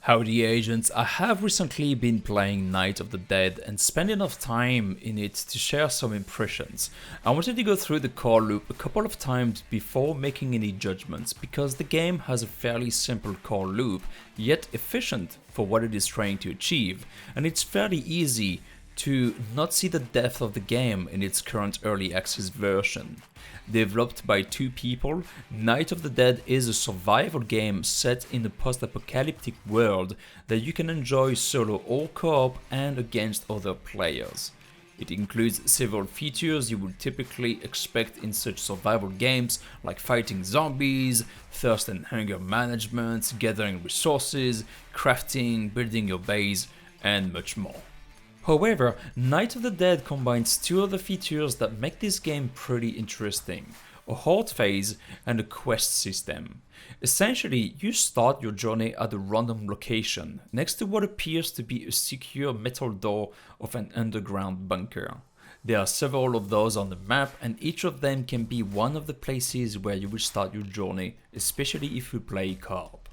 Howdy agents, I have recently been playing Night of the Dead and spent enough time in it to share some impressions. I wanted to go through the core loop a couple of times before making any judgments because the game has a fairly simple core loop, yet efficient for what it is trying to achieve, and it's fairly easy to not see the depth of the game in its current early access version. Developed by two people, Night of the Dead is a survival game set in a post-apocalyptic world that you can enjoy solo or co-op and against other players. It includes several features you would typically expect in such survival games like fighting zombies, thirst and hunger management, gathering resources, crafting, building your base, and much more. However, Night of the Dead combines two other features that make this game pretty interesting: a horde phase and a quest system. Essentially, you start your journey at a random location, next to what appears to be a secure metal door of an underground bunker. There are several of those on the map, and each of them can be one of the places where you will start your journey, especially if you play co-op.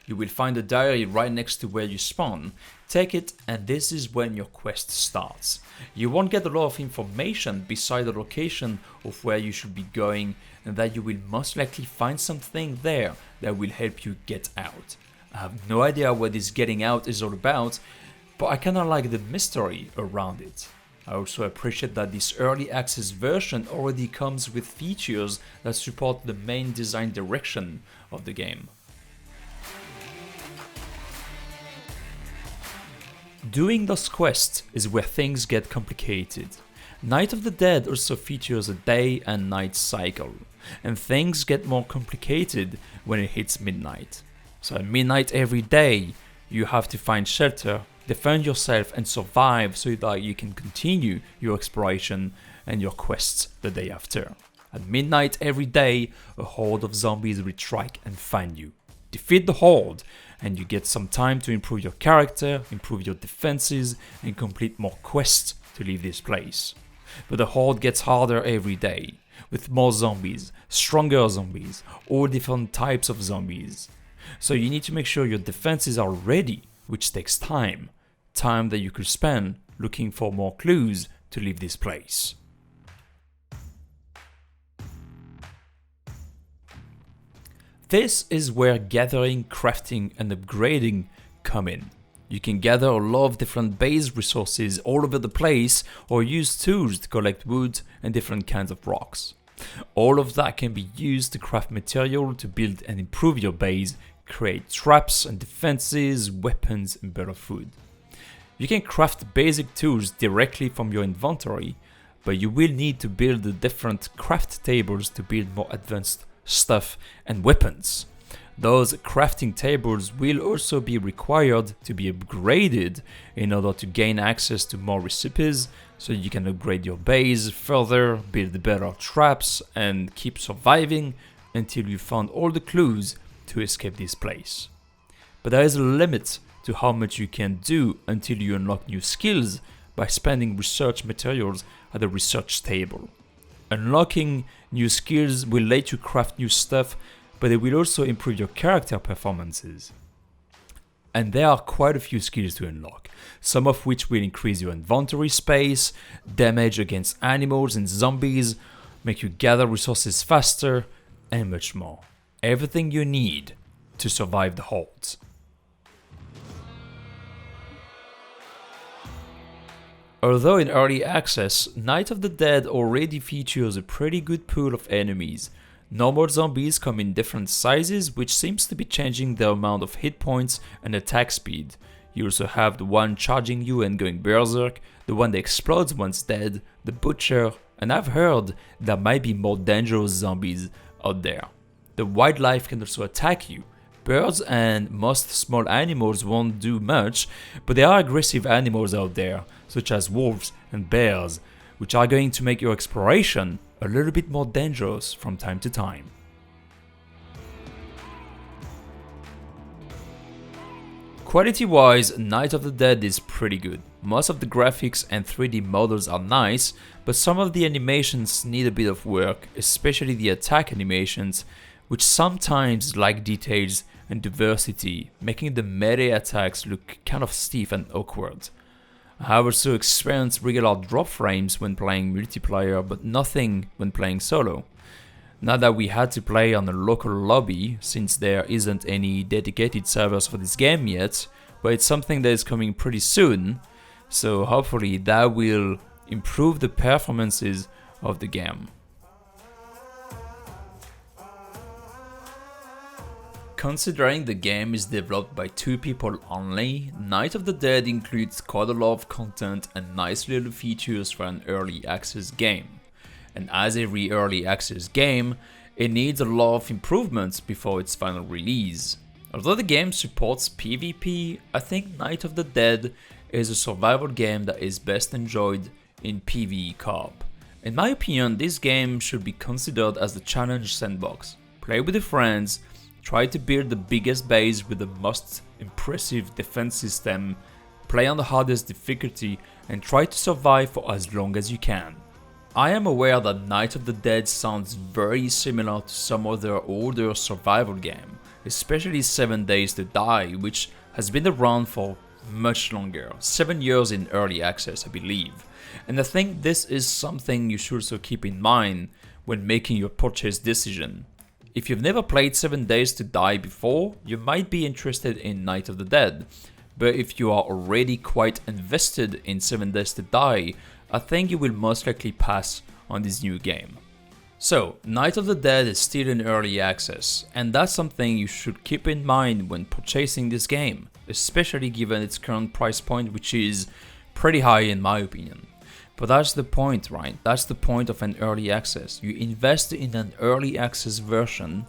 You will find a diary right next to where you spawn. Take it, and this is when your quest starts. You won't get a lot of information beside the location of where you should be going, and that you will most likely find something there that will help you get out. I have no idea what this getting out is all about, but I kinda like the mystery around it. I also appreciate that this early access version already comes with features that support the main design direction of the game. Doing those quests is where things get complicated. Night of the Dead also features a day and night cycle, and things get more complicated when it hits midnight. So at midnight every day, you have to find shelter, defend yourself and survive so that you can continue your exploration and your quests the day after. At midnight every day, a horde of zombies will strike and find you. Defeat the horde, and you get some time to improve your character, improve your defenses, and complete more quests to leave this place. But the horde gets harder every day, with more zombies, stronger zombies, all different types of zombies. So you need to make sure your defenses are ready, which takes time. Time that you could spend looking for more clues to leave this place. This is where gathering, crafting, and upgrading come in. You can gather a lot of different base resources all over the place, or use tools to collect wood and different kinds of rocks. All of that can be used to craft material to build and improve your base, create traps and defenses, weapons, and better food. You can craft basic tools directly from your inventory, but you will need to build the different craft tables to build more advanced stuff and weapons. Those crafting tables will also be required to be upgraded in order to gain access to more recipes, so you can upgrade your base further, build better traps, and keep surviving until you found all the clues to escape this place. But there is a limit to how much you can do until you unlock new skills by spending research materials at the research table. Unlocking new skills will let you craft new stuff, but it will also improve your character performances. And there are quite a few skills to unlock, some of which will increase your inventory space, damage against animals and zombies, make you gather resources faster, and much more. Everything you need to survive the hordes. Although in early access, Night of the Dead already features a pretty good pool of enemies. Normal zombies come in different sizes, which seems to be changing the amount of hit points and attack speed. You also have the one charging you and going berserk, the one that explodes once dead, the butcher, and I've heard there might be more dangerous zombies out there. The wildlife can also attack you. Birds and most small animals won't do much, but there are aggressive animals out there, such as wolves and bears, which are going to make your exploration a little bit more dangerous from time to time. Quality-wise, Night of the Dead is pretty good. Most of the graphics and 3D models are nice, but some of the animations need a bit of work, especially the attack animations, which sometimes lack details and diversity, making the melee attacks look kind of stiff and awkward. I have also experienced regular drop frames when playing multiplayer, but nothing when playing solo. Not that we had to play on a local lobby, since there isn't any dedicated servers for this game yet, but it's something that is coming pretty soon, so hopefully that will improve the performances of the game. Considering the game is developed by 2 people only, Night of the Dead includes quite a lot of content and nice little features for an early access game. And as every early access game, it needs a lot of improvements before its final release. Although the game supports PvP, I think Night of the Dead is a survival game that is best enjoyed in PvE co-op. In my opinion, this game should be considered as the challenge sandbox. Play with your friends, try to build the biggest base with the most impressive defense system, play on the hardest difficulty, and try to survive for as long as you can. I am aware that Night of the Dead sounds very similar to some other older survival game, especially 7 Days to Die, which has been around for much longer, 7 years in early access I believe. And I think this is something you should also keep in mind when making your purchase decision. If you've never played 7 Days to Die before, you might be interested in Night of the Dead, but if you are already quite invested in 7 Days to Die, I think you will most likely pass on this new game. So, Night of the Dead is still in early access, and that's something you should keep in mind when purchasing this game, especially given its current price point, which is pretty high in my opinion. But that's the point, right? That's the point of an early access. You invest in an early access version,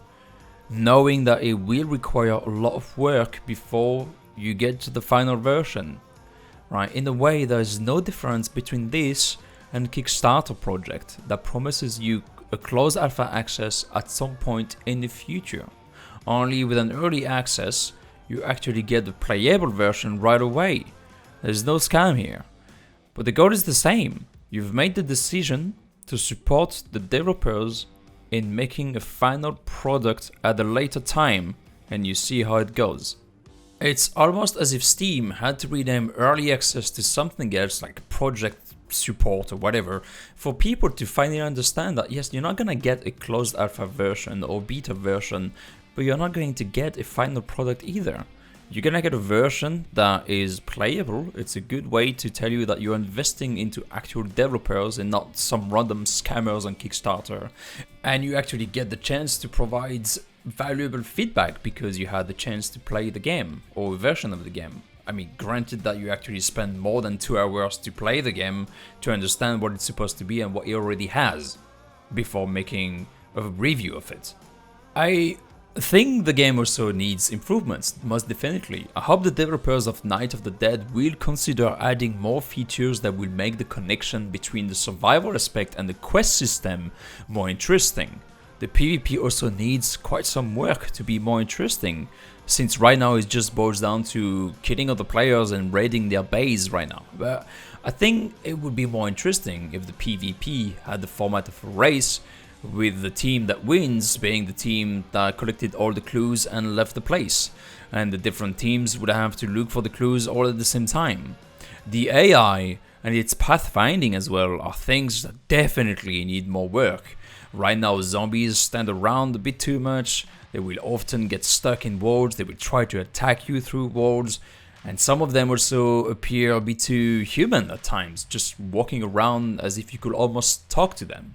knowing that it will require a lot of work before you get to the final version, right? In a way, there is no difference between this and a Kickstarter project that promises you a closed alpha access at some point in the future. Only with an early access, you actually get the playable version right away. There's no scam here. But the goal is the same. You've made the decision to support the developers in making a final product at a later time, and you see how it goes. It's almost as if Steam had to rename early access to something else like project support or whatever, for people to finally understand that yes, you're not gonna get a closed alpha version or beta version, but you're not going to get a final product either. You're gonna get a version that is playable. It's a good way to tell you that you're investing into actual developers and not some random scammers on Kickstarter. And you actually get the chance to provide valuable feedback because you had the chance to play the game or a version of the game. I mean, granted that you actually spend more than 2 hours to play the game to understand what it's supposed to be and what it already has before making a review of it. I think the game also needs improvements, most definitely. I hope the developers of Night of the Dead will consider adding more features that will make the connection between the survival aspect and the quest system more interesting. The PvP also needs quite some work to be more interesting, since right now it just boils down to killing other players and raiding their base right now. But I think it would be more interesting if the PvP had the format of a race, with the team that wins being the team that collected all the clues and left the place, and the different teams would have to look for the clues all at the same time. The AI and its pathfinding as well are things that definitely need more work. Right now zombies stand around a bit too much, they will often get stuck in walls, they will try to attack you through walls, and some of them also appear a bit too human at times, just walking around as if you could almost talk to them.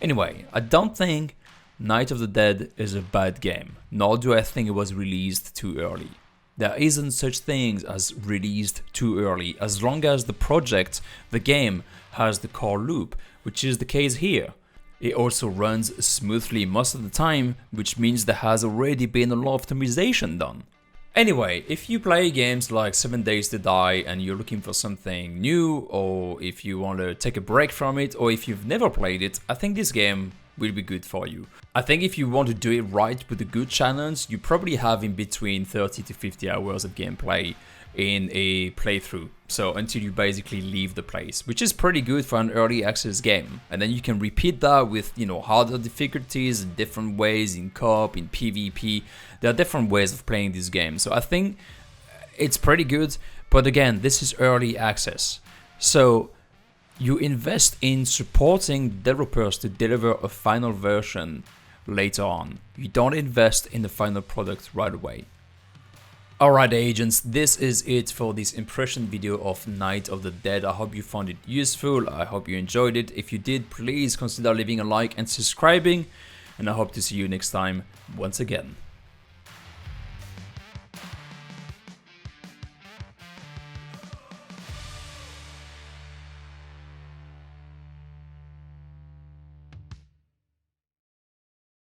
Anyway, I don't think Night of the Dead is a bad game, nor do I think it was released too early. There isn't such things as released too early, as long as the project, the game, has the core loop, which is the case here. It also runs smoothly most of the time, which means there has already been a lot of optimization done. Anyway, if you play games like 7 Days to Die and you're looking for something new, or if you want to take a break from it, or if you've never played it, I think this game will be good for you. I think if you want to do it right with a good challenge, you probably have in between 30 to 50 hours of gameplay, in a playthrough. So until you basically leave the place, which is pretty good for an early access game. And then you can repeat that with, you know, harder difficulties, different ways in co-op, in PvP. There are different ways of playing this game. So I think it's pretty good. But again, this is early access. So you invest in supporting developers to deliver a final version later on. You don't invest in the final product right away. Alright agents, this is it for this impression video of Night of the Dead. I hope you found it useful, I hope you enjoyed it. If you did, please consider leaving a like and subscribing, and I hope to see you next time once again.